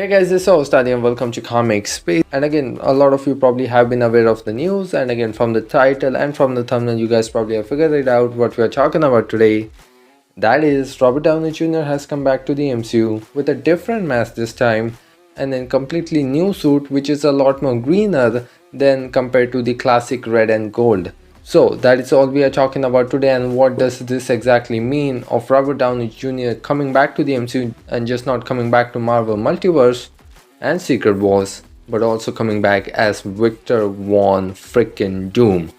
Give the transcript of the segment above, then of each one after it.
Hey guys, this is host Adi and welcome to Comic Space. And again, a lot of you probably have been aware of the news, and again from the title and from the thumbnail you guys probably have figured it out what we are talking about today. That is, Robert Downey Jr. has come back to the MCU with a different mask this time and a completely new suit which is a lot more greener than compared to the classic red and gold. So that is all we are talking about today, and what does this exactly mean of Robert Downey Jr. coming back to the MCU and just not coming back to Marvel Multiverse and Secret Wars, but also coming back as Victor Von Frickin' Doom.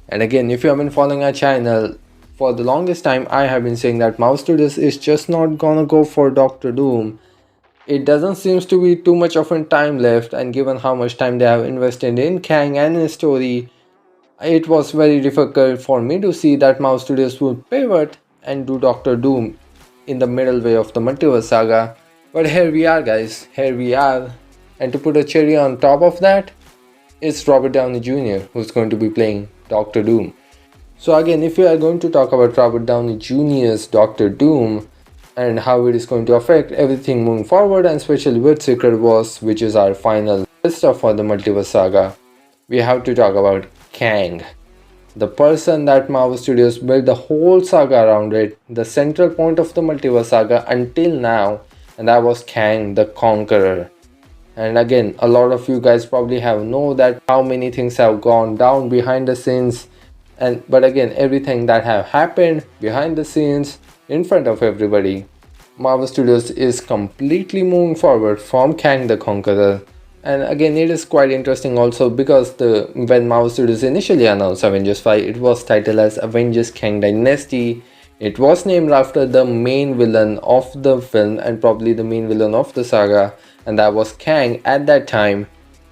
And again, if you have been following our channel, for the longest time I have been saying that Marvel Studios is just not gonna go for Doctor Doom. It doesn't seem to be too much of a time left, and given how much time they have invested in Kang and his story, it was very difficult for me to see that Marvel Studios would pivot and do Doctor Doom in the middle way of the Multiverse saga. But here we are guys, here we are. And to put a cherry on top of that, it's Robert Downey Jr. who's going to be playing Doctor Doom. So again, if we are going to talk about Robert Downey Jr.'s Doctor Doom and how it is going to affect everything moving forward, and especially with Secret Wars, which is our final stuff for the Multiverse saga, we have to talk about Kang, the person that Marvel Studios built the whole saga around it, the central point of the Multiverse saga until now, and that was Kang the Conqueror. And again, a lot of you guys probably have know that how many things have gone down behind the scenes, but again, everything that have happened behind the scenes in front of everybody, Marvel Studios is completely moving forward from Kang the Conqueror. And again, it is quite interesting also because when Marvel Studios initially announced Avengers 5, it was titled as Avengers Kang Dynasty. It was named after the main villain of the film and probably the main villain of the saga, and that was Kang at that time.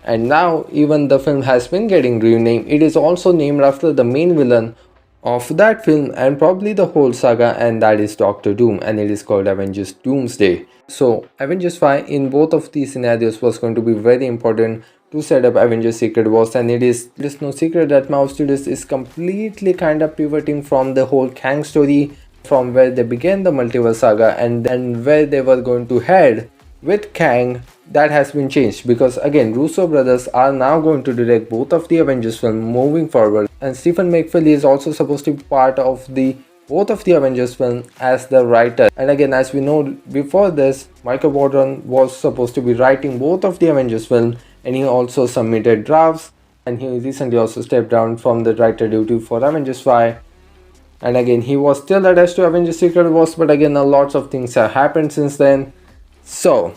And now even the film has been getting renamed. It is also named after the main villain of that film and probably the whole saga, and that is Doctor Doom, and it is called Avengers Doomsday. So Avengers 5 in both of these scenarios was going to be very important to set up Avengers Secret Wars, and it is no secret that Marvel Studios is completely kind of pivoting from the whole Kang story, from where they began the Multiverse saga and then where they were going to head with Kang. That has been changed because again, Russo brothers are now going to direct both of the Avengers film moving forward, and Stephen McFeely is also supposed to be part of both of the Avengers film as the writer. And again, as we know, before this, Michael Waldron was supposed to be writing both of the Avengers film, and he also submitted drafts, and he recently also stepped down from the writer duty for Avengers 5. And again, he was still attached to Avengers Secret Wars, but again, lots of things have happened since then. So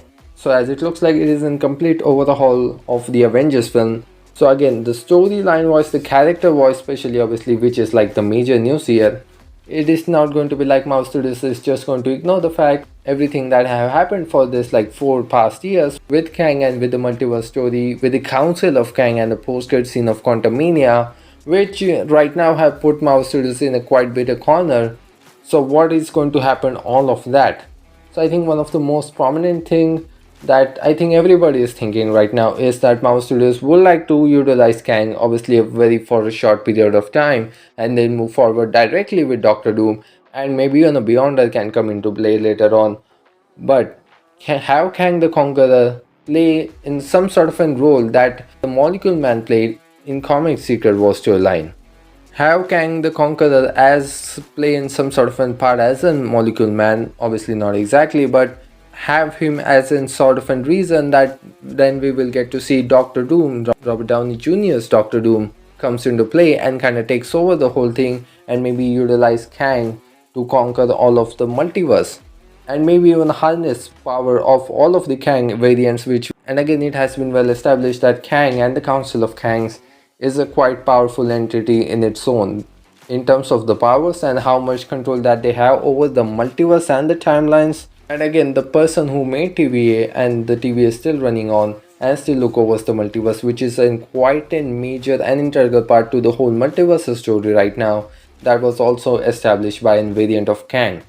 as it looks like, it is in complete overhaul of the Avengers film. So again, the storyline wise, the character wise especially, obviously, which is like the major news here, it is not going to be like Marvel Studios is just going to ignore the fact everything that have happened for this like 4 past years with Kang and with the multiverse story, with the Council of Kang and the post-credit scene of QUNTAMMANIA, which right now have put Marvel Studios in a quite bitter corner. So what is going to happen, all of that? So I think one of the most prominent thing that I think everybody is thinking right now is that Marvel Studios would like to utilize Kang, obviously for a short period of time, and then move forward directly with Doctor Doom, and maybe even a Beyonder can come into play later on. But have Kang the Conqueror play in some sort of a role that the Molecule Man played in comic Secret Wars storyline. Have Kang the Conqueror as play in some sort of a part as a Molecule Man, obviously not exactly, but have him as in sort of a reason that then we will get to see Doctor Doom, Robert Downey Jr.'s Doctor Doom comes into play and kind of takes over the whole thing, and maybe utilize Kang to conquer all of the multiverse, and maybe even harness power of all of the Kang variants, and again, it has been well established that Kang and the Council of Kangs is a quite powerful entity in its own in terms of the powers and how much control that they have over the multiverse and the timelines. And again, the person who made TVA, and the TVA is still running on and still look over the multiverse, which is quite a major and integral part to the whole multiverse story right now, that was also established by a variant of Kang.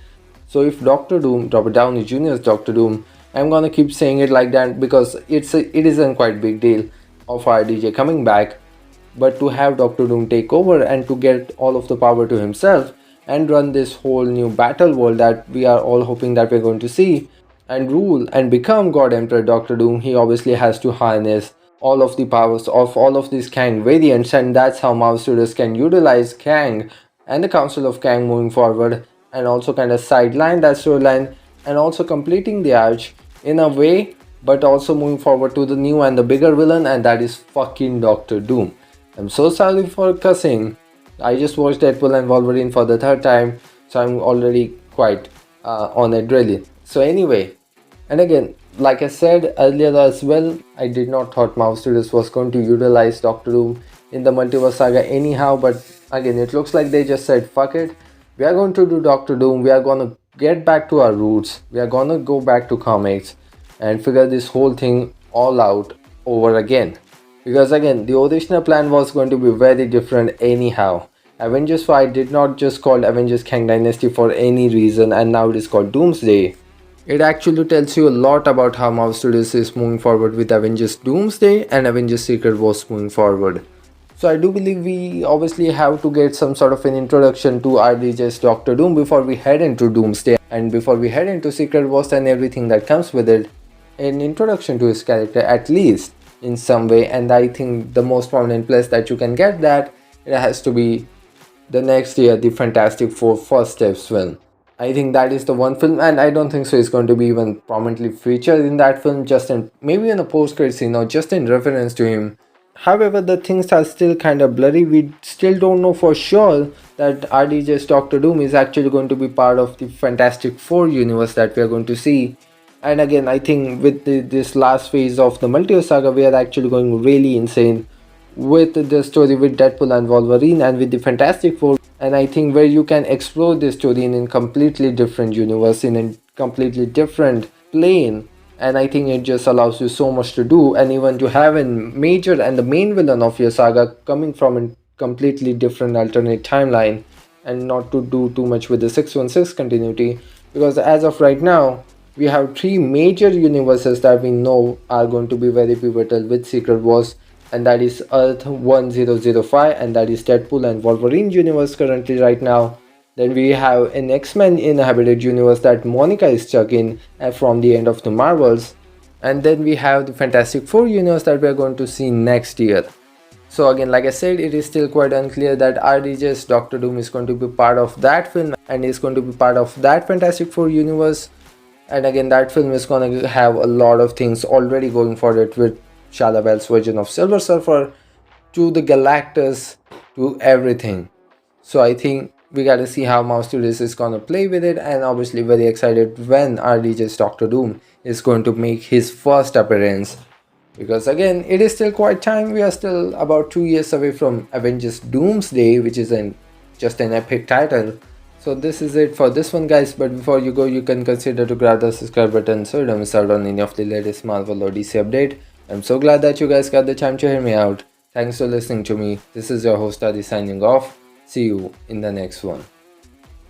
So if Doctor Doom, Robert Downey Jr.'s Doctor Doom, I'm gonna keep saying it like that because it is a quite big deal of RDJ coming back, but to have Doctor Doom take over and to get all of the power to himself and run this whole new battle world that we are all hoping that we're going to see, and rule and become God Emperor Doctor Doom, he obviously has to harness all of the powers of all of these Kang variants, and that's how Marvel Studios can utilize Kang and the Council of Kang moving forward, and also kind of sideline that storyline, and also completing the arch in a way, but also moving forward to the new and the bigger villain, and that is fucking Doctor Doom. I'm so sorry for cussing. I just watched Deadpool and Wolverine for the third time, so I'm already quite on adrenaline. So anyway, and again, like I said earlier as well, I did not thought Marvel Studios was going to utilize Doctor Doom in the Multiverse saga anyhow, but again, it looks like they just said fuck it. We are going to do Doctor Doom. We are going to get back to our roots. We are going to go back to comics and figure this whole thing all out over again. Because again, the original plan was going to be very different anyhow. Avengers 5 did not just call Avengers Kang Dynasty for any reason, and now it is called Doomsday. It actually tells you a lot about how Marvel Studios is moving forward with Avengers Doomsday and Avengers Secret Wars moving forward. So I do believe we obviously have to get some sort of an introduction to RDJ's Doctor Doom before we head into Doomsday and before we head into Secret Wars and everything that comes with it. An introduction to his character at least in some way, and I think the most prominent place that you can get that, it has to be the next year, the Fantastic Four First Steps film. I think that is the one film, and I don't think so it's going to be even prominently featured in that film, just in maybe in a post-credit scene or just in reference to him. However, the things are still kind of blurry. We still don't know for sure that RDJ's Doctor Doom is actually going to be part of the Fantastic Four universe that we are going to see. And again, I think with this last phase of the Multiverse saga, we are actually going really insane with the story with Deadpool and Wolverine and with the Fantastic Four. And I think where you can explore this story in a completely different universe, in a completely different plane. And I think it just allows you so much to do, and even to have a major and the main villain of your saga coming from a completely different alternate timeline, and not to do too much with the 616 continuity, because as of right now we have three major universes that we know are going to be very pivotal with Secret Wars, and that is Earth 1005, and that is Deadpool and Wolverine universe currently right now. Then we have an X-Men inhabited universe that Monica is stuck in from the end of the Marvels. And then we have the Fantastic Four universe that we are going to see next year. So again, like I said, it is still quite unclear that RDJ's Doctor Doom is going to be part of that film and is going to be part of that Fantastic Four universe. And again, that film is going to have a lot of things already going for it, with Shia LaBeouf's version of Silver Surfer to the Galactus to everything. So I think we gotta see how Marvel Studios is gonna play with it, and obviously very excited when RDJ's Doctor Doom is going to make his first appearance. Because again, it is still quite time. We are still about 2 years away from Avengers Doomsday, which is just an epic title. So this is it for this one, guys. But before you go, you can consider to grab the subscribe button so you don't miss out on any of the latest Marvel or DC update. I'm so glad that you guys got the time to hear me out. Thanks for listening to me. This is your host Adi signing off. See you in the next one.